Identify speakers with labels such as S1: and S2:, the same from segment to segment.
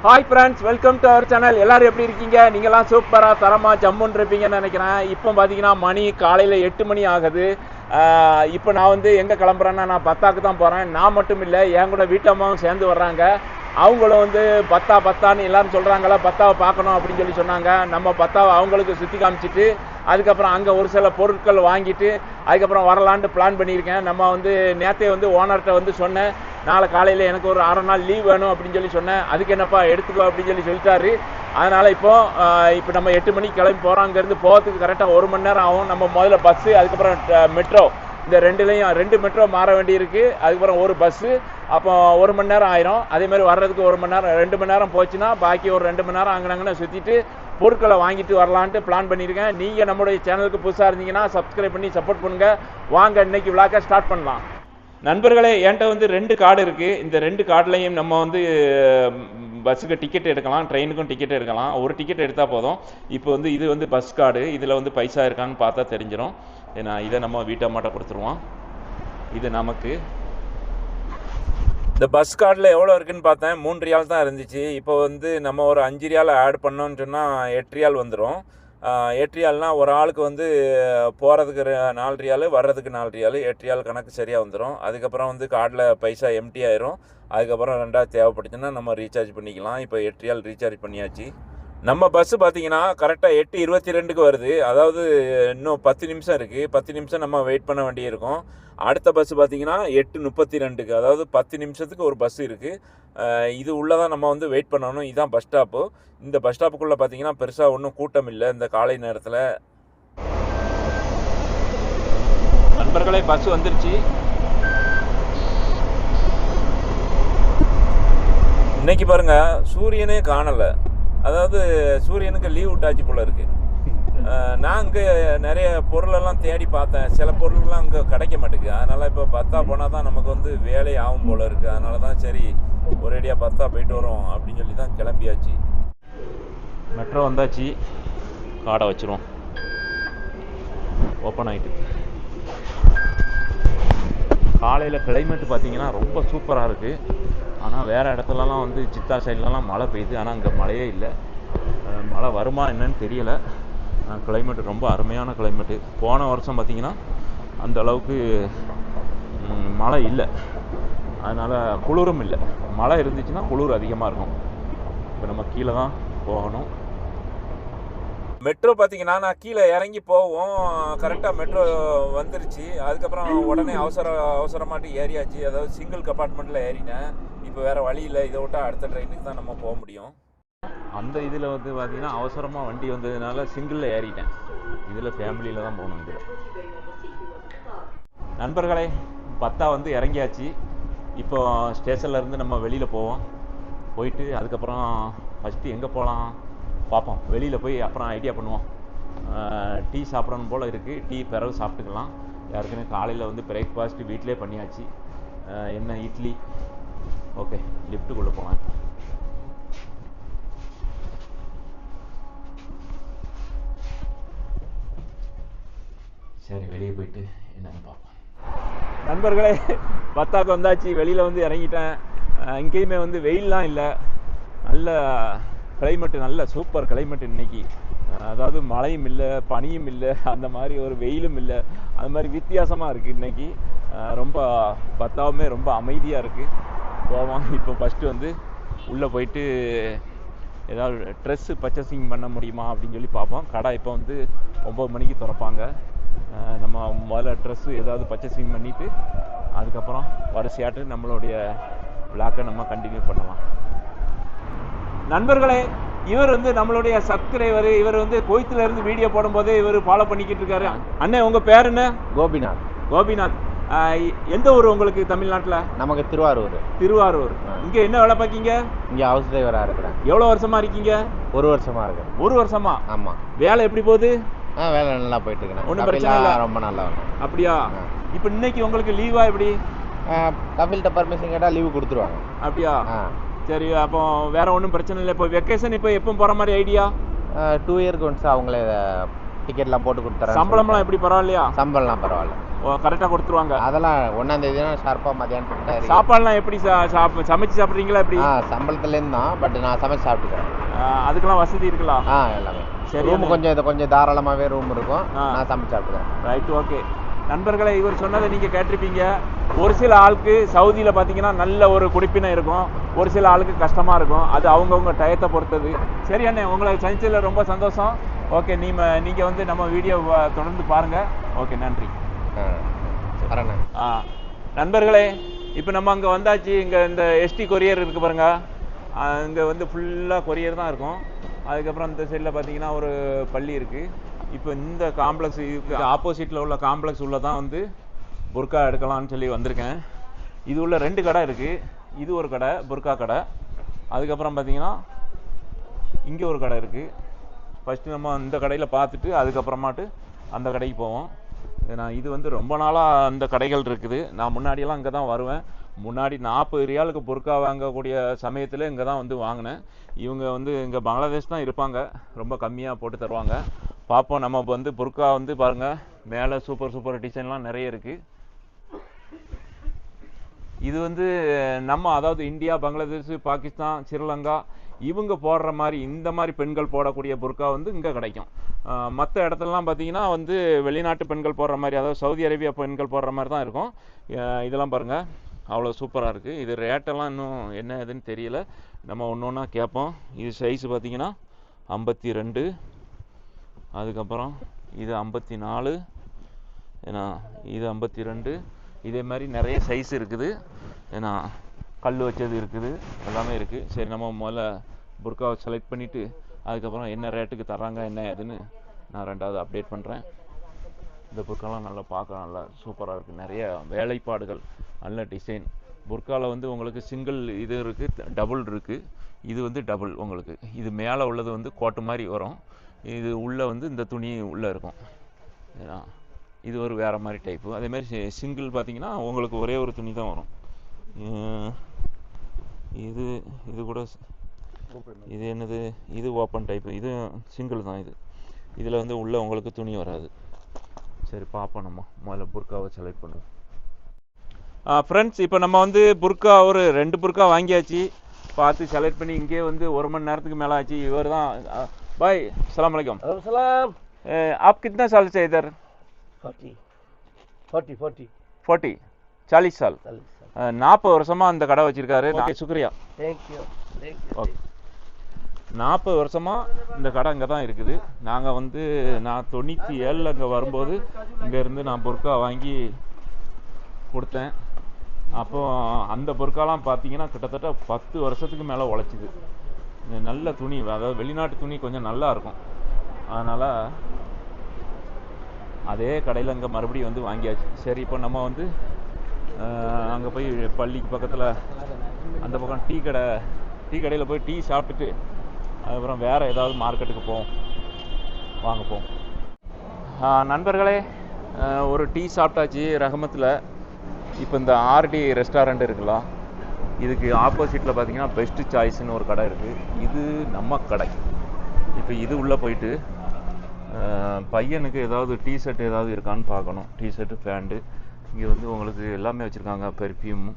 S1: Hi friends, welcome to our channel. எல்லாரும் எப்படி இருக்கீங்க? நீங்கள்லாம் சூப்பராக தரமாக ஜம்முன்னு இருப்பீங்கன்னு நினைக்கிறேன். இப்போ பார்த்தீங்கன்னா மணி காலையில் 8 மணி ஆகுது. இப்போ நான் வந்து எங்கே கிளம்புறேன்னா, நான் பத்தாக்கு தான் போகிறேன். நான் மட்டும் இல்லை, என் கூட வீட்டம்மாவும் சேர்ந்து வர்றாங்க. அவங்களும் வந்து பத்தான்னு எல்லாரும் சொல்கிறாங்களா, பத்தாவை பார்க்கணும் அப்படின்னு சொல்லி சொன்னாங்க. நம்ம பத்தாவை அவங்களுக்கு சுற்றி காமிச்சிட்டு அதுக்கப்புறம் அங்கே ஒரு சில பொருட்கள் வாங்கிட்டு அதுக்கப்புறம் வரலான்ட்டு பிளான் பண்ணியிருக்கேன். நம்ம வந்து நேற்றே வந்து ஓனர்கிட்ட வந்து சொன்னேன், நாளை காலையில் எனக்கு ஒரு 1/2 நாள் லீவ் வேணும் அப்படின்னு சொல்லி சொன்னேன். அதுக்கு என்னப்பா எடுத்துக்கோ அப்படின்னு சொல்லிட்டாரு. அதனால் இப்போ நம்ம 8 மணிக்கு கிளம்பி போகிறோம். அங்கேருந்து போகிறதுக்கு கரெக்டாக 1 மணி நேரம் ஆகும். நம்ம முதல்ல பஸ்ஸு, அதுக்கப்புறம் மெட்ரோ, இந்த ரெண்டு மெட்ரோ மாற வேண்டியிருக்கு. அதுக்கப்புறம் ஒரு பஸ்ஸு, அப்போ 1 மணி நேரம் ஆயிரும். அதே மாதிரி வர்றதுக்கு 1 மணி நேரம், 2 மணி நேரம் போச்சுன்னா பாக்கி ஒரு 2 மணி நேரம் அங்கே சுற்றிட்டு பொருட்களை வாங்கிட்டு வரலான்ட்டு பிளான் பண்ணியிருக்கேன். நீங்கள் நம்மளுடைய சேனலுக்கு புதுசாக இருந்தீங்கன்னா சப்ஸ்கிரைப் பண்ணி சப்போர்ட் பண்ணுங்கள். வாங்க இன்னைக்கு விளாக்க ஸ்டார்ட் பண்ணலாம். நண்பர்களே, என்கிட்ட வந்து 2 கார்டு இருக்குது. இந்த 2 கார்டுலையும் நம்ம வந்து பஸ்ஸுக்கு டிக்கெட் எடுக்கலாம், ட்ரெயினுக்கும் டிக்கெட் எடுக்கலாம். ஒரு டிக்கெட் எடுத்தால் போதும். இப்போ வந்து இது வந்து பஸ் கார்டு, இதில் வந்து பைசா இருக்கான்னு பார்த்தா தெரிஞ்சிடும். ஏன்னா இதை நம்ம வீட்டம்மாட்ட கொடுத்துருவோம். இது நமக்கு. இந்த பஸ் கார்டில் எவ்வளோ இருக்குதுன்னு பார்த்தேன், 3 ரியால் தான் இருந்துச்சு. இப்போ வந்து நம்ம ஒரு 5 ரியால் ஆட் பண்ணோன்னு சொன்னால் 8 ரியால் வந்துடும். 8 ரியால்னால் ஒரு ஆளுக்கு வந்து போகிறதுக்கு 4 ரியால், வர்றதுக்கு 4 ரியால், 8 ரியால் கணக்கு சரியாக வந்துடும். அதுக்கப்புறம் வந்து கார்டில் பைசா எம்டி ஆயிரும். அதுக்கப்புறம் 2வது தேவைப்பட்டுச்சுன்னா நம்ம ரீசார்ஜ் பண்ணிக்கலாம். இப்போ 8 ரியால் ரீசார்ஜ் பண்ணியாச்சு. நம்ம பஸ்ஸு பார்த்தீங்கன்னா கரெக்டாக 8:22க்கு வருது. அதாவது இன்னும் 10 நிமிஷம் இருக்குது. 10 நிமிஷம் நம்ம வெயிட் பண்ண வேண்டியிருக்கும். அடுத்த பஸ்ஸு பார்த்தீங்கன்னா 8:32க்கு, அதாவது 10 நிமிஷத்துக்கு ஒரு பஸ் இருக்குது. இது உள்ளே தான் நம்ம வந்து வெயிட் பண்ணணும். இதுதான் பஸ் ஸ்டாப்பு. இந்த பஸ் ஸ்டாப்புக்குள்ளே பார்த்தீங்கன்னா பெருசாக ஒன்றும் கூட்டம் இல்லை இந்த காலை நேரத்தில். நண்பர்களே, பஸ் வந்துருச்சு. இன்னைக்கு பாருங்கள், சூரியனே காணலை. அதாவது சூரியனுக்கு லீவ் விட்டாச்சு போல் இருக்குது. நான் அங்கே நிறைய பொருளெல்லாம் தேடி பார்த்தேன். சில பொருள்லாம் அங்கே கிடைக்க மாட்டேங்குது. அதனால் இப்போ பத்தா போனால் தான் நமக்கு வந்து வேலை ஆகும் போல் இருக்குது. அதனால தான் சரி ஒரேடியாக பத்தா போயிட்டு வரோம் அப்படின்னு சொல்லி தான் கிளம்பியாச்சு. மெட்ரோ வந்தாச்சு. கார்டை வச்சுருவோம். ஓப்பன் ஆகிட்டு. காலையில் கிளைமேட்டு பார்த்தீங்கன்னா ரொம்ப சூப்பராக இருக்குது. ஆனால் வேறு இடத்துலலாம் வந்து சித்தா சைட்லலாம் மழை பெய்யுது. ஆனால் அங்கே மழையே இல்லை. மழை வருமா என்னன்னு தெரியலை. கிளைமேட்டு ரொம்ப அருமையான கிளைமேட்டு. போன வருஷம் பார்த்திங்கன்னா அந்த அளவுக்கு மழை இல்லை. அதனால் குளிரும் இல்லை. மழை இருந்துச்சுன்னா குளிர் அதிகமாக இருக்கும். இப்போ நம்ம கீழே தான் போகணும். மெட்ரோ பார்த்தீங்கன்னா நான் கீழே இறங்கி போவோம். கரெக்டாக மெட்ரோ வந்துருச்சு. அதுக்கப்புறம் உடனே அவசரமாட்டு ஏறியாச்சு. அதாவது சிங்கிள் கம்பார்ட்மெண்ட்டில் ஏறினேன். இப்போ வேறு வழி இல்லை. இதை விட்டால் அடுத்த ட்ரெயினுக்கு தான் நம்ம போக முடியும். அந்த இதில் வந்து பார்த்திங்கன்னா அவசரமாக வண்டி வந்ததுனால சிங்கிளில் ஏறிட்டேன். இதில் ஃபேமிலியில் தான் போகணும். இதில் நண்பர்களே, பத்தா வந்து இறங்கியாச்சு. இப்போ ஸ்டேஷன்லேருந்து நம்ம வெளியில் போவோம். போயிட்டு அதுக்கப்புறம் ஃபஸ்ட்டு எங்கே போகலாம் பார்ப்போம். வெளியில் போய் அப்புறம் ஐடியா பண்ணுவோம். டீ சாப்பிடணும் போல் இருக்குது. டீ பிறகு சாப்பிட்டுக்கலாம். யாருக்குன்னு காலையில் வந்து பிரேக்ஃபாஸ்ட்டு வீட்டிலே பண்ணியாச்சு. என்ன இட்லி. ஓகே, லிஃப்ட்டுக்குள்ளே போவேன். சரி, வெளியே போயிட்டு என்னன்னு பார்ப்போம். நண்பர்களே, பத்தாக்கு வந்தாச்சு. வெளியில் வந்து இறங்கிட்டேன். இங்கேயுமே வந்து வெயிலெலாம் இல்லை. நல்ல கிளைமேட்டு, நல்ல சூப்பர் கிளைமேட்டு இன்னைக்கு. அதாவது மழையும் இல்லை, பனியும் இல்லை, அந்த மாதிரி ஒரு வெயிலும் இல்லை. அது மாதிரி வித்தியாசமாக இருக்குது இன்றைக்கி. ரொம்ப பத்தாவுமே ரொம்ப அமைதியாக இருக்குது. போவோம். இப்போ ஃபஸ்ட்டு வந்து உள்ளே போயிட்டு ஏதாவது ட்ரெஸ்ஸு பர்ச்சேசிங் பண்ண முடியுமா அப்படின்னு சொல்லி பார்ப்போம். கடை இப்போ வந்து 9 மணிக்கு திறப்பாங்க. நம்ம முதல்ல ட்ரெஸ்ஸு ஏதாவது பர்ச்சேசிங் பண்ணிவிட்டு அதுக்கப்புறம் வரிசையாட்டு நம்மளுடைய விளாக்கை நம்ம கண்டினியூ பண்ணலாம். நண்பர்களே, இவர் வந்து நம்மளுடைய சப்ஸ்கிரைபர். இவர் வந்து கோயத்திலேருந்து வீடியோ போடும்போது இவர் ஃபாலோ பண்ணிக்கிட்டு இருக்காரு. அண்ணே, உங்கள் பேர் என்ன?
S2: கோபிநாத்.
S1: கோபிநாத். எந்த ஊர் உங்களுக்கு தமிழ்நாட்டில்?
S2: நமக்கு திருவாரூர்.
S1: திருவாரூர். இங்கே என்ன வேலை பார்க்கீங்க?
S2: இங்கே ஹவுஸ் டிரைவராக இருக்கிறேன்.
S1: எவ்வளோ வருஷமா இருக்கீங்க?
S2: 1 வருஷமா இருக்கு.
S1: 1 வருஷமா?
S2: ஆமாம்.
S1: வேலை எப்படி போகுது?
S2: வேலை நல்லா போயிட்டு இருக்கேன்.
S1: ஒன்றும் பிரச்சனை இல்லை.
S2: ரொம்ப நல்லா இருக்கும்.
S1: அப்படியா? இப்போ இன்னைக்கு உங்களுக்கு லீவா எப்படி?
S2: கபில்கிட்ட பர்மிஷன் கேட்டால் லீவு கொடுத்துருவாங்க.
S1: அப்படியா? சரி, அப்போ வேற ஒன்றும் பிரச்சனை இல்லை. இப்போ வெக்கேஷன் இப்போ எப்போ போகிற மாதிரி ஐடியா?
S2: 2 இயர்க்கு ஒன்ஸ் அவங்களே டிக்கெட்லாம் போட்டு கொடுத்துறேன்.
S1: சம்பளம்லாம் எப்படி பரவாயில்லையா?
S2: சம்பளம்லாம் பரவாயில்ல,
S1: கரெக்டாக கொடுத்துருவாங்க.
S2: அதெல்லாம் 1ஆம் தேதி ஷார்ப்பாக மதியானத்துக்கு.
S1: சாப்பாடுலாம் எப்படி சமைச்சு சாப்பிட்றீங்களா எப்படி?
S2: சம்பளத்துலேருந்து தான், பட் நான் சமைச்சு சாப்பிட்டுக்கிறேன்.
S1: அதுக்கெல்லாம் வசதி இருக்குல்ல?
S2: எல்லாமே
S1: சரி.
S2: ரூம் கொஞ்சம் தாராளமாகவே ரூம் இருக்கும், நான் சமைச்சு சாப்பிட்டுக்கிறேன்.
S1: Right, okay. நண்பர்களை, இவர் சொன்னதை நீங்கள் கேட்டிருப்பீங்க. ஒரு சில ஆளுக்கு சவுதியில் பார்த்தீங்கன்னா நல்ல ஒரு குடிப்பினை இருக்கும், ஒரு சில ஆளுக்கு கஷ்டமாக இருக்கும். அது அவங்கவுங்க டயத்தை பொறுத்தது. சரி அண்ணே, உங்களை சந்திச்சதில் ரொம்ப சந்தோஷம். ஓகே, நீங்கள் வந்து நம்ம வீடியோ தொடர்ந்து பாருங்கள். ஓகே, நன்றி.
S2: வரேண்ணே.
S1: நண்பர்களே, இப்போ நம்ம அங்கே வந்தாச்சு. இங்கே இந்த எஸ்டி கொரியர் இருக்குது பாருங்க, இங்கே வந்து ஃபுல்லாக கொரியர் தான் இருக்கும். அதுக்கப்புறம் இந்த சைடில் பார்த்தீங்கன்னா ஒரு பள்ளி இருக்குது. இப்போ இந்த காம்ப்ளெக்ஸ் ஆப்போசிட்டில் உள்ள காம்ப்ளெக்ஸ் உள்ள தான் வந்து புர்கா எடுக்கலாம்னு சொல்லி வந்திருக்கேன். இது உள்ள 2 கடை இருக்குது. இது ஒரு கடை, புர்கா கடை. அதுக்கப்புறம் பார்த்தீங்கன்னா இங்கே ஒரு கடை இருக்குது. ஃபஸ்ட்டு நம்ம இந்த கடையில் பார்த்துட்டு அதுக்கப்புறமாட்டு அந்த கடைக்கு போவோம். ஏன்னா இது வந்து ரொம்ப நாளாக அந்த கடைகள் இருக்குது. நான் முன்னாடியெல்லாம் இங்கே தான் வருவேன். முன்னாடி 40 ரியாலுக்கு புர்கா வாங்கக்கூடிய சமயத்தில் இங்கே தான் வந்து வாங்கினேன். இவங்க வந்து இங்கே பங்களாதேஷ் தான் இருப்பாங்க, ரொம்ப கம்மியாக போட்டு தருவாங்க. பார்ப்போம். நம்ம வந்து புர்கா வந்து பாருங்கள், மேலே சூப்பர் டிசைன்லாம் நிறைய இருக்குது. இது வந்து நம்ம அதாவது இந்தியா, பங்களாதேஷ், பாகிஸ்தான், ஸ்ரீலங்கா இவங்க போடுற மாதிரி இந்த மாதிரி பெண்கள் போடக்கூடிய புர்கா வந்து இங்கே கிடைக்கும். மற்ற இடத்துலலாம் பார்த்தீங்கன்னா வந்து வெளிநாட்டு பெண்கள் போடுற மாதிரி, அதாவது சவுதி அரேபியா பெண்கள் போடுற மாதிரி தான் இருக்கும். இதெல்லாம் பாருங்கள், அவ்வளோ சூப்பராக இருக்குது. இது ரேட்டெல்லாம் இன்னும் என்ன ஏதுன்னு தெரியல, நம்ம ஒன்று ஒன்றா கேட்போம். இது சைஸு பார்த்தீங்கன்னா 52, அதுக்கப்புறம் இது 54, ஏன்னா இது 52. இதே மாதிரி நிறைய சைஸ் இருக்குது. ஏன்னா கல் வச்சது இருக்குது, எல்லாமே இருக்குது. சரி, நம்ம முதல்ல புர்காவை செலக்ட் பண்ணிவிட்டு அதுக்கப்புறம் என்ன ரேட்டுக்கு தர்றாங்க என்ன ஏதுன்னு நான் 2வது அப்டேட் பண்ணுறேன். இந்த புர்காலாம் நல்லா பார்க்க நல்லா சூப்பராக இருக்குது. நிறைய வேலைப்பாடுகள், நல்ல டிசைன். புர்காவில் வந்து உங்களுக்கு சிங்கிள் இது இருக்குது, டபுள் இருக்குது. இது வந்து டபுள் உங்களுக்கு. இது மேலே உள்ளது வந்து கோட்டு மாதிரி வரும், இது உள்ளே வந்து இந்த துணி உள்ளே இருக்கும். ஏன்னா இது ஒரு வேறு மாதிரி டைப்பு. அதேமாதிரி சிங்கிள் பார்த்தீங்கன்னா உங்களுக்கு ஒரே ஒரு துணி தான் வரும். இது கூட இது என்னது, இது ஓப்பன் டைப்பு, இது சிங்கிள் தான். இதில் வந்து உள்ளே உங்களுக்கு துணி வராது. சரி, பார்ப்போம். நம்ம முதல்ல புர்காவை செலக்ட் பண்ணுவோம். ஃப்ரெண்ட்ஸ், இப்போ நம்ம வந்து புர்கா ஒரு 2 புர்கா வாங்கியாச்சு. பார்த்து செலக்ட் பண்ணி இங்கே வந்து 1 மணி நேரத்துக்கு மேலே ஆச்சு. இவர் தான். பாய், अस्सलाम वालेकुम। आप कितना साल से इधर? 40 40 साल 40 வருஷமா அந்த கடை வச்சிருக்காரு. சுக்ரியா,
S3: தேங்க்யூ.
S1: ஓகே. 40 வருஷமா இந்த கடை இங்கே தான் இருக்குது. நாங்கள் வந்து நான் 97 அங்கே வரும்போது இங்கேருந்து நான் புர்கா வாங்கி கொடுத்தேன். அப்போ அந்த புர்காலாம் பார்த்தீங்கன்னா கிட்டத்தட்ட 10 வருஷத்துக்கு மேலே உழைச்சிது. நல்ல துணி, அதாவது வெளிநாட்டு துணி கொஞ்சம் நல்லா இருக்கும். அதனால் அதே கடையில் அங்கே மறுபடியும் வந்து வாங்கியாச்சு. சரி, இப்போ நம்ம வந்து அங்கே போய் பள்ளிக்கு பக்கத்தில் அந்த பக்கம் டீ கடையில் போய் டீ சாப்பிட்டுட்டு அதுக்கப்புறம் வேறு ஏதாவது மார்க்கெட்டுக்கு போவோம். வாங்க போவோம். நண்பர்களே, ஒரு டீ சாப்பிட்டாச்சு ரஹமத்தில். இப்போ இந்த ஆர்டி ரெஸ்டாரண்ட் இருக்குல்ல, இதுக்கு ஆப்போசிட்டில் பார்த்தீங்கன்னா பெஸ்ட் சாய்ஸ்னு ஒரு கடை இருக்குது. இது நம்ம கடை. இப்போ இது உள்ளே போயிட்டு பையனுக்கு ஏதாவது டிஷர்ட் ஏதாவது இருக்கான்னு பார்க்கணும். T-shirt, pant. இங்கே வந்து உங்களுக்கு எல்லாமே வச்சுருக்காங்க. பெர்ஃப்யூம்,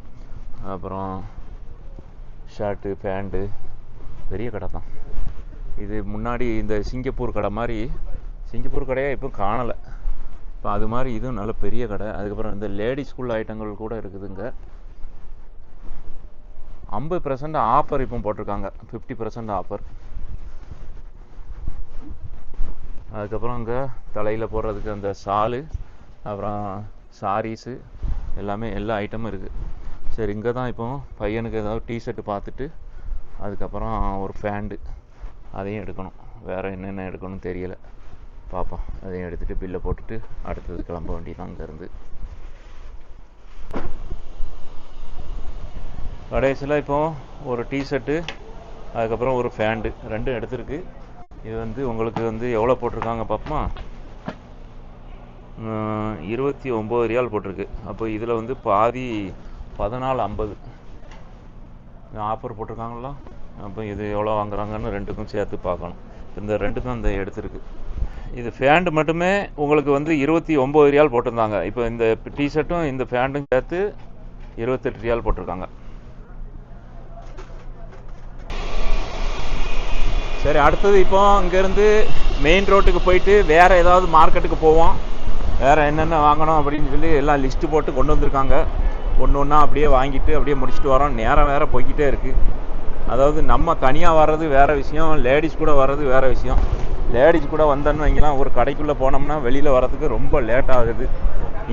S1: அப்புறம் ஷர்ட்டு, பேண்ட்டு. பெரிய கடை தான் இது. முன்னாடி இந்த சிங்கப்பூர் கடை மாதிரி, சிங்கப்பூர் கடையாக இப்போ காணலை. இப்போ அது மாதிரி இதுவும் நல்ல பெரிய கடை. அதுக்கப்புறம் இந்த லேடிஸ் ஸ்கூல் ஐட்டங்கள் கூட இருக்குதுங்க. 50% ஆஃபர் இப்போ போட்டிருக்காங்க, 50% ஆஃபர். அதுக்கப்புறம் அங்கே தலையில் போடுறதுக்கு அந்த ஷாலு, அப்புறம் சாரீஸு, எல்லா ஐட்டமும் இருக்குது. சரி, இங்கே தான் இப்போ பையனுக்கு ஏதாவது டிஷர்ட்டு பார்த்துட்டு அதுக்கப்புறம் ஒரு பேண்ட்டு அதையும் எடுக்கணும். வேறு என்னென்ன எடுக்கணும்னு தெரியலை, பார்ப்போம். அதையும் எடுத்துகிட்டு பில்லை போட்டுட்டு அடுத்தது கிளம்ப வேண்டியதான் இங்கேருந்து. கடைசியில் இப்போ ஒரு டிஷர்ட்டு அதுக்கப்புறம் ஒரு பேண்ட்டு 2 எடுத்துருக்கு. இது வந்து உங்களுக்கு வந்து எவ்வளோ போட்டிருக்காங்க பார்ப்போமா? 29 ரியால் போட்டிருக்கு. அப்போ இதில் வந்து பாதி 14.50 ஆஃபர் போட்டிருக்காங்களா? அப்போ இது எவ்வளோ வாங்குறாங்கன்னு 2க்கும் சேர்த்து பார்க்கணும். இந்த 2 தான் இந்த எடுத்துருக்கு. இது ஃபேண்ட் மட்டுமே உங்களுக்கு வந்து 29 ரியால் போட்டிருந்தாங்க. இப்போ இந்த டிஷர்ட்டும் இந்த ஃபேண்ட்டும் சேர்த்து 28 ரியால் போட்டிருக்காங்க. சரி, அடுத்தது இப்போ இங்கேருந்து மெயின் ரோட்டுக்கு போயிட்டு வேறு ஏதாவது மார்க்கெட்டுக்கு போவோம். வேறு என்னென்ன வாங்கணும் அப்படின்னு சொல்லி எல்லாம் லிஸ்ட்டு போட்டு கொண்டு வந்திருக்காங்க. ஒன்று ஒன்றா அப்படியே வாங்கிட்டு அப்படியே முடிச்சுட்டு வரோம். நேரம் வேறு போய்கிட்டே இருக்குது. அதாவது நம்ம தனியாக வர்றது வேறு விஷயம், லேடிஸ் கூட வர்றது வேறு விஷயம். லேடிஸ் கூட வந்தோன்னு வைங்கலாம், ஒரு கடைக்குள்ளே போனோம்னா வெளியில் வர்றதுக்கு ரொம்ப லேட் ஆகுது.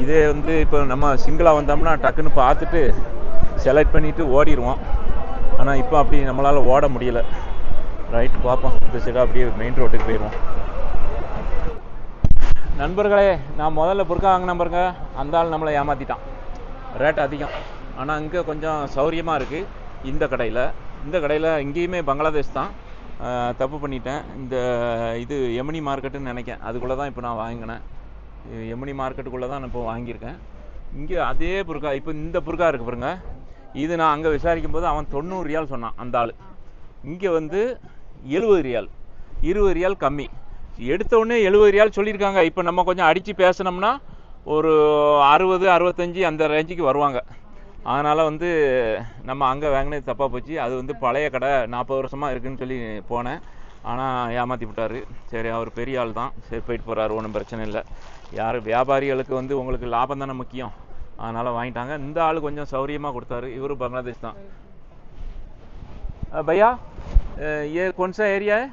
S1: இதே வந்து இப்போ நம்ம சிங்கிளாக வந்தோம்னா டக்குன்னு பார்த்துட்டு செலக்ட் பண்ணிவிட்டு ஓடிடுவோம். ஆனால் இப்போ அப்படி நம்மளால் ஓட முடியலை. ரைட், பார்ப்போம். இந்த சைடாக அப்படியே மெயின் ரோட்டுக்கு போயிடுவோம். நண்பர்களே, நான் முதல்ல புர்கா வாங்கின பாருங்க, அந்த ஆள் நம்மளை ஏமாற்றிட்டான். ரேட் அதிகம், ஆனால் இங்கே கொஞ்சம் சௌரியமாக இருக்குது. இந்த கடையில் இங்கேயுமே பங்களாதேஷ் தான். தப்பு பண்ணிட்டேன். இது எமினி மார்க்கெட்டுன்னு நினைக்கிறேன். அதுக்குள்ளே தான் இப்போ நான் வாங்கினேன். எமினி மார்க்கெட்டுக்குள்ளே தான் நான் இப்போ வாங்கியிருக்கேன். இங்கே அதே புர்கா, இப்போ இந்த புர்கா இருக்குது பாருங்க, இது நான் அங்கே விசாரிக்கும் போது அவன் 90 ரியால் சொன்னான் அந்த ஆள். இங்கே வந்து 70 ரியால், 20 ரியால் கம்மி. எடுத்த உடனே 70 ரியால் சொல்லியிருக்காங்க. இப்போ நம்ம கொஞ்சம் அடித்து பேசினோம்னா ஒரு 60, 65 அந்த ரேஞ்சுக்கு வருவாங்க. அதனால் வந்து நம்ம அங்கே வாங்கினது தப்பாக போச்சு. அது வந்து பழைய கடை, 40 வருஷமாக இருக்குதுன்னு சொல்லி போனேன். ஆனால் ஏமாற்றி விட்டார். சரி, அவர் பெரிய ஆள் தான், சரி போயிட்டு போகிறாரு, ஒன்றும் பிரச்சனை இல்லை. யார் வியாபாரிகளுக்கு வந்து உங்களுக்கு லாபம் தானே முக்கியம், அதனால் வாங்கிட்டாங்க. இந்த ஆள் கொஞ்சம் சௌரியமாக கொடுத்தாரு. இவரும் பங்களாதேஷ் தான். भैया ये कौन सा एरिया है?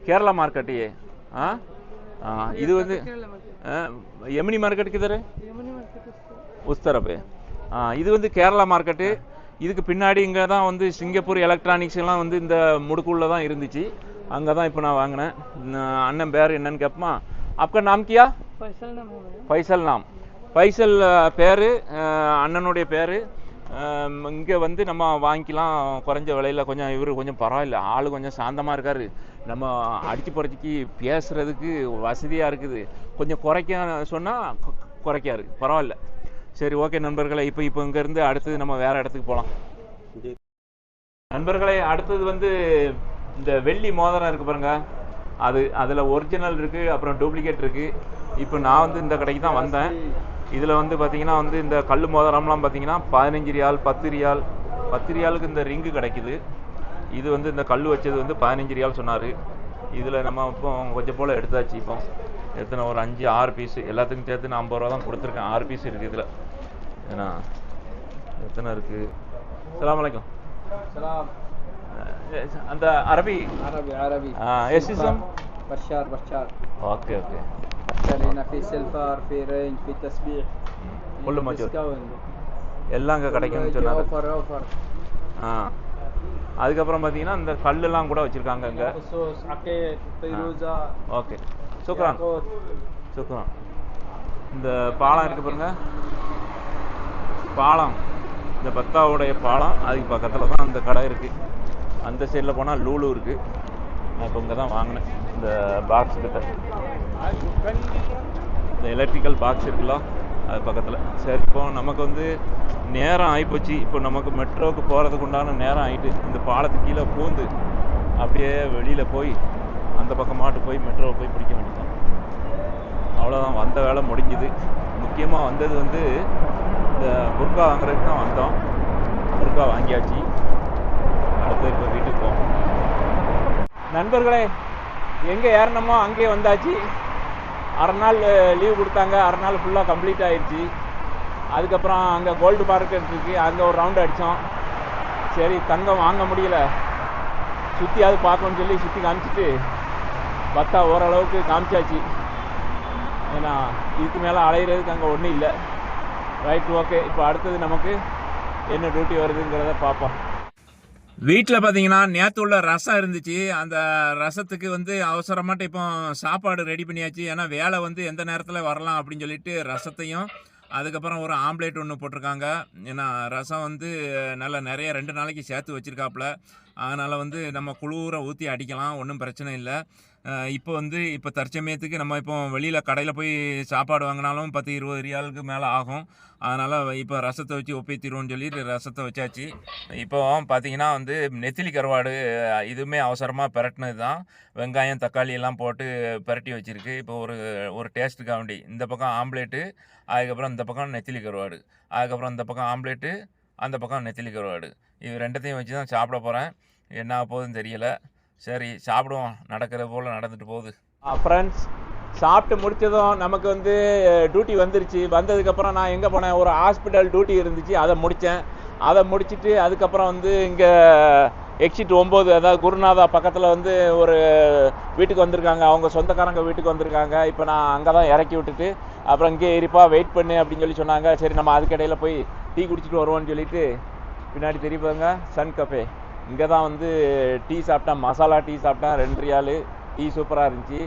S1: केरला मार्केट ये. हाँ हाँ, இது வந்து எமினி மார்க்கெட் கிதர் உஸ் தரப்பு. இது வந்து கேரளா மார்க்கெட்டு. இதுக்கு பின்னாடி இங்கே தான் வந்து சிங்கப்பூர் எலக்ட்ரானிக்ஸ் எல்லாம் வந்து இந்த முடுக்குள்ளே தான் இருந்துச்சு. அங்கே தான் இப்போ நான் வாங்கினேன். அண்ணன் பேர் என்னன்னு கேட்போமா? आपका नाम क्या? ஃபைசல் நாம். ஃபைசல் பேர், அண்ணனுடைய பேர். இங்கே வந்து நம்ம வாங்கிக்கலாம் குறைஞ்ச விலையில். கொஞ்சம் இவர் கொஞ்சம் பரவாயில்ல, ஆள் கொஞ்சம் சாந்தமாக இருக்கார். நம்ம அடித்து புரட்சிக்கு பேசுகிறதுக்கு வசதியாக இருக்குது. கொஞ்சம் குறைக்க சொன்னால் குறைக்காரு, பரவாயில்ல. சரி, ஓகே நண்பர்களே, இப்போ இங்கேருந்து அடுத்தது நம்ம வேறு இடத்துக்கு போகலாம். நண்பர்களே, அடுத்தது வந்து இந்த வெள்ளி மோதிரம் இருக்குது பாருங்க, அதில் ஒரிஜினல் இருக்குது, அப்புறம் டூப்ளிகேட் இருக்குது. இப்போ நான் வந்து இந்த கடைக்கு தான் வந்தேன். இதில் வந்து பார்த்தீங்கன்னா வந்து இந்த கல் மோதிரம்லாம் பார்த்தீங்கன்னா 15 ரியால், 10 ரியால், 10 ரியாலுக்கு இந்த ரிங்கு கிடைக்குது. இது வந்து இந்த கல் வச்சது வந்து 15 ரியால் சொன்னார். இதில் நம்ம இப்போ கொஞ்சம் போல் எடுத்தாச்சு. இப்போ எத்தனை, ஒரு 5-6 பீஸு எல்லாத்துக்கும் சேர்த்து நான் 50 ரூபா தான் கொடுத்துருக்கேன். 6 பீஸ் இருக்குது இதில். ஏன்னா எத்தனை இருக்குது? அஸ்ஸலாமு அலைக்கும். அந்த அரபி எஸ் இஸ்லாம்
S3: بشار.
S1: اوكي
S3: خلينا في سيلفر، في رينج، في تسبيح،
S1: كله موجود. எல்லாம் அங்கே கிடைக்கும்னு சொன்னாங்க.
S3: اوفر.
S1: அதுக்கப்புறம் பார்த்தீங்கன்னா இந்த கல்லெல்லாம் கூட வச்சுருக்காங்க இங்கே. ஓகே, சுக்ரான். இந்த பாலம் இருக்குது பாருங்க, பாலம், இந்த பத்தாவுடைய பாலம், அதுக்கு பக்கத்தில் தான் அந்த கடை இருக்குது. அந்த சைடில் போனால் லூலு இருக்குது. நான் இப்போ இங்கே தான் வாங்கினேன். இந்த பாக்ஸ் கிட்ட இந்த எலக்ட்ரிக்கல் பாக்ஸ் இருக்குல்ல, அது பக்கத்தில். சரி, இப்போ நமக்கு வந்து நேரம் ஆகிப்போச்சு. இப்போ நமக்கு மெட்ரோவுக்கு போகிறதுக்கு உண்டான நேரம் ஆகிட்டு, இந்த பாலத்துக்கு கீழே பூந்து அப்படியே வெளியில் போய் அந்த பக்கமாட்டு போய் மெட்ரோவை போய் பிடிக்க வேண்டியதான். அவ்வளோதான், வந்த வேலை முடிஞ்சுது. முக்கியமாக வந்தது வந்து இந்த புர்கா வாங்குறதுக்கு தான் வந்தோம். புர்கா வாங்கியாச்சு. அடுத்து இப்போ வீட்டுக்கு போவோம். நண்பர்களே, எங்கே ஏறினமோ அங்கேயே வந்தாச்சு. அரை நாள் லீவ் கொடுத்தாங்க, அரை நாள் ஃபுல்லாக கம்ப்ளீட் ஆகிடுச்சு. அதுக்கப்புறம் அங்கே கோல்டு மார்க்கெட் இருக்குது, அங்கே ஒரு ரவுண்டு அடித்தோம். சரி, தங்கம் வாங்க முடியல, சுற்றியாவது பார்க்கணும்னு சொல்லி சுற்றி காமிச்சிட்டு பார்த்தா ஓரளவுக்கு காமிச்சாச்சு. ஏன்னா இதுக்கு மேலே அலையிறதுக்கு அங்கே ஒன்றும் இல்லை. Right, okay. இப்போ அடுத்தது நமக்கு என்ன டியூட்டி வருதுங்கிறத பார்ப்போம். வீட்டில் பார்த்தீங்கன்னா நேற்று உள்ள ரசம் இருந்துச்சு. அந்த ரசத்துக்கு வந்து அவசரமாட்டு இப்போ சாப்பாடு ரெடி பண்ணியாச்சு. ஏன்னா வேலை வந்து எந்த நேரத்தில் வரலாம் அப்படின்னு சொல்லிட்டு ரசத்தையும் அதுக்கப்புறம் ஒரு ஆம்லேட் ஒன்று போட்டிருக்காங்க. ஏன்னா ரசம் வந்து நல்லா நிறைய 2 நாளைக்கு சேர்த்து வச்சுருக்காப்புல. அதனால் வந்து நம்ம குளிர ஊற்றி அடிக்கலாம், ஒன்றும் பிரச்சனை இல்லை. இப்போ தற்சமயத்துக்கு நம்ம இப்போ வெளியில் கடையில் போய் சாப்பாடு வாங்கினாலும் 10-20 ரியாலுக்கு மேலே ஆகும். அதனால் இப்போ ரசத்தை வச்சு ஒப்பித்திருவோம்னு சொல்லிட்டு ரசத்தை வச்சாச்சு. இப்போ பார்த்தீங்கன்னா வந்து நெத்திலி கருவாடு இதுவுமே அவசரமாக பிரட்டினது தான். வெங்காயம் தக்காளி எல்லாம் போட்டு பிரட்டி வச்சுருக்கு. இப்போ ஒரு டேஸ்ட்டுக்காக வேண்டி இந்த பக்கம் ஆம்லேட்டு, அதுக்கப்புறம் இந்த பக்கம் நெத்திலி கருவாடு, அதுக்கப்புறம் இந்த பக்கம் ஆம்லேட்டு, அந்த பக்கம் நெத்திலி கருவாடு, இது ரெண்டத்தையும் வச்சு தான் சாப்பிட போகிறேன். என்ன போகுதுன்னு தெரியலை. சரி சாப்பிடுவோம், நடக்கிற போல் நடந்துட்டு போகுது. ஃப்ரெண்ட்ஸ், சாப்பிட்டு முடித்ததும் நமக்கு வந்து டியூட்டி வந்துருச்சு. வந்ததுக்கப்புறம் நான் எங்கே போனேன், ஒரு ஹாஸ்பிட்டல் டியூட்டி இருந்துச்சு, அதை முடித்தேன். அதை முடிச்சுட்டு அதுக்கப்புறம் வந்து இங்கே எக்ஸிட் 9, அதாவது குருநாதா பக்கத்தில் வந்து ஒரு வீட்டுக்கு வந்திருக்காங்க, அவங்க சொந்தக்காரங்க வீட்டுக்கு வந்திருக்காங்க. இப்போ நான் அங்கே தான் இறக்கி விட்டுட்டு அப்புறம் இங்கே இருப்பா வெயிட் பண்ணு அப்படின்னு சொல்லி சொன்னாங்க. சரி நம்ம அதுக்கடையில் போய் டீ குடிச்சிட்டு வருவோம்னு சொல்லிட்டு பின்னாடி தெரியுப்பாங்க சன் கஃபே, இங்கே தான் வந்து டீ சாப்பிட்டேன். மசாலா டீ சாப்பிட்டேன், 2 ரியாலு. டீ சூப்பராக இருந்துச்சு.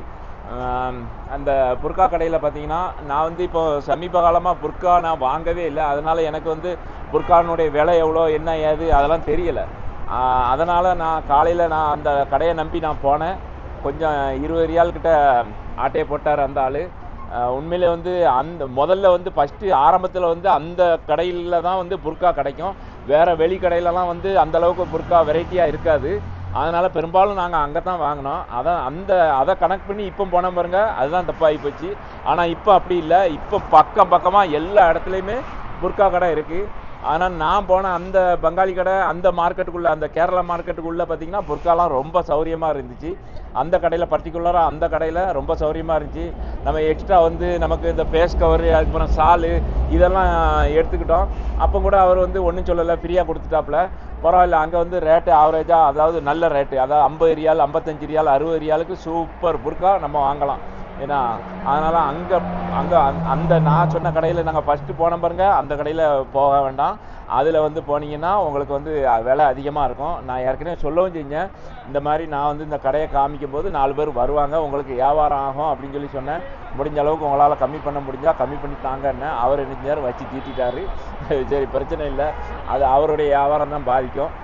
S1: அந்த புர்கா கடையில் பார்த்தீங்கன்னா நான் வந்து இப்போ சமீப காலமாக புர்கா நான் வாங்கவே இல்லை. அதனால் எனக்கு வந்து புர்கானுடைய விலை எவ்வளோ என்ன ஏது அதெல்லாம் தெரியலை. அதனால் நான் காலையில் நான் அந்த கடையை நம்பி நான் போனேன். கொஞ்சம் 20 ரியால் கிட்ட ஆட்டையை போட்டார் அந்த ஆள். உண்மையிலே வந்து அந்த முதல்ல வந்து ஃபஸ்ட்டு ஆரம்பத்தில் வந்து அந்த கடையில் தான் வந்து புர்கா கிடைக்கும். வேறு வெளி கடையிலலாம் வந்து அந்தளவுக்கு புர்கா வெரைட்டியாக இருக்காது. அதனால் பெரும்பாலும் நாங்கள் அங்கே தான் வாங்கினோம். அதை கனெக்ட் பண்ணி இப்போ போன பாருங்க, அதுதான் தப்பாகி போச்சு. ஆனால் இப்போ அப்படி இல்லை. இப்போ பக்கமாக எல்லா இடத்துலையுமே புர்கா கடை இருக்குது. ஆனால் நான் போன அந்த பங்காளி கடை, அந்த மார்க்கெட்டுக்குள்ளே, அந்த கேரளா மார்க்கெட்டுக்குள்ளே பார்த்தீங்கன்னா புர்காலாம் ரொம்ப சௌரியமாக இருந்துச்சு. அந்த கடையில் பர்டிகுலராக அந்த கடையில் ரொம்ப சௌரியமாக இருந்துச்சு. நம்ம எக்ஸ்ட்ரா வந்து நமக்கு இந்த ஃபேஸ் கவரு, அதுக்கப்புறம் ஷாலு இதெல்லாம் எடுத்துக்கிட்டோம். அப்போ கூட அவர் வந்து ஒன்றும் சொல்லலை, ஃப்ரீயாக கொடுத்துட்டாப்புல. பரவாயில்ல. அங்கே வந்து ரேட்டு ஆவரேஜாக, அதாவது நல்ல ரேட்டு, அதாவது 50 ரியால், 55 ரியால், 60 ரியாலுக்கு சூப்பர் புர்கா நம்ம வாங்கலாம். ஏன்னா அதனால் அங்கே அந்த நான் சொன்ன கடையில் நாங்கள் ஃபஸ்ட்டு போன பாருங்க, அந்த கடையில் போக வேண்டாம். அதில் வந்து போனீங்கன்னா உங்களுக்கு வந்து விலை அதிகமாக இருக்கும். நான் ஏற்கனவே சொல்லவும் செஞ்சேன், இந்த மாதிரி நான் வந்து இந்த கடையை காமிக்கும் போது 4 பேர் வருவாங்க, உங்களுக்கு வியாபாரம் ஆகும் அப்படின்னு சொல்லி சொன்னேன். முடிஞ்ச அளவுக்கு உங்களால் கம்மி பண்ண முடிஞ்சால் கம்மி பண்ணி தாங்கன்னு அவர் என்ன செஞ்சார், வச்சு தீட்டிட்டாரு. சரி பிரச்சனை இல்லை, அது அவருடைய வியாபாரம் தான் பாதிக்கும்.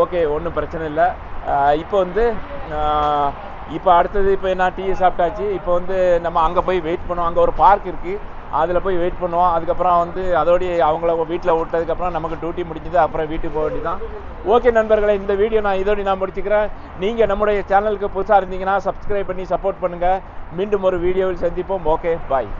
S1: ஓகே, ஒன்றும் பிரச்சனை இல்லை. இப்போ அடுத்தது இப்போ என்ன, டீ சாப்பிட்டாச்சு. இப்போ வந்து நம்ம அங்கே போய் வெயிட் பண்ணுவோம். அங்கே ஒரு பார்க் இருக்குது, அதில் போய் வெயிட் பண்ணுவோம். அதுக்கப்புறம் வந்து அதோடைய அவங்கள வீட்டில் விட்டதுக்கப்புறம் நமக்கு டியூட்டி முடிஞ்சது, அப்புறம் வீட்டுக்கு போக வேண்டியதான். ஓகே நண்பர்களே, இந்த வீடியோ நான் முடிச்சுக்கிறேன். நீங்கள் நம்முடைய சேனலுக்கு புதுசாக இருந்தீங்கன்னா சப்ஸ்கிரைப் பண்ணி சப்போர்ட் பண்ணுங்கள். மீண்டும் ஒரு வீடியோவில் சந்திப்போம். ஓகே, பாய்.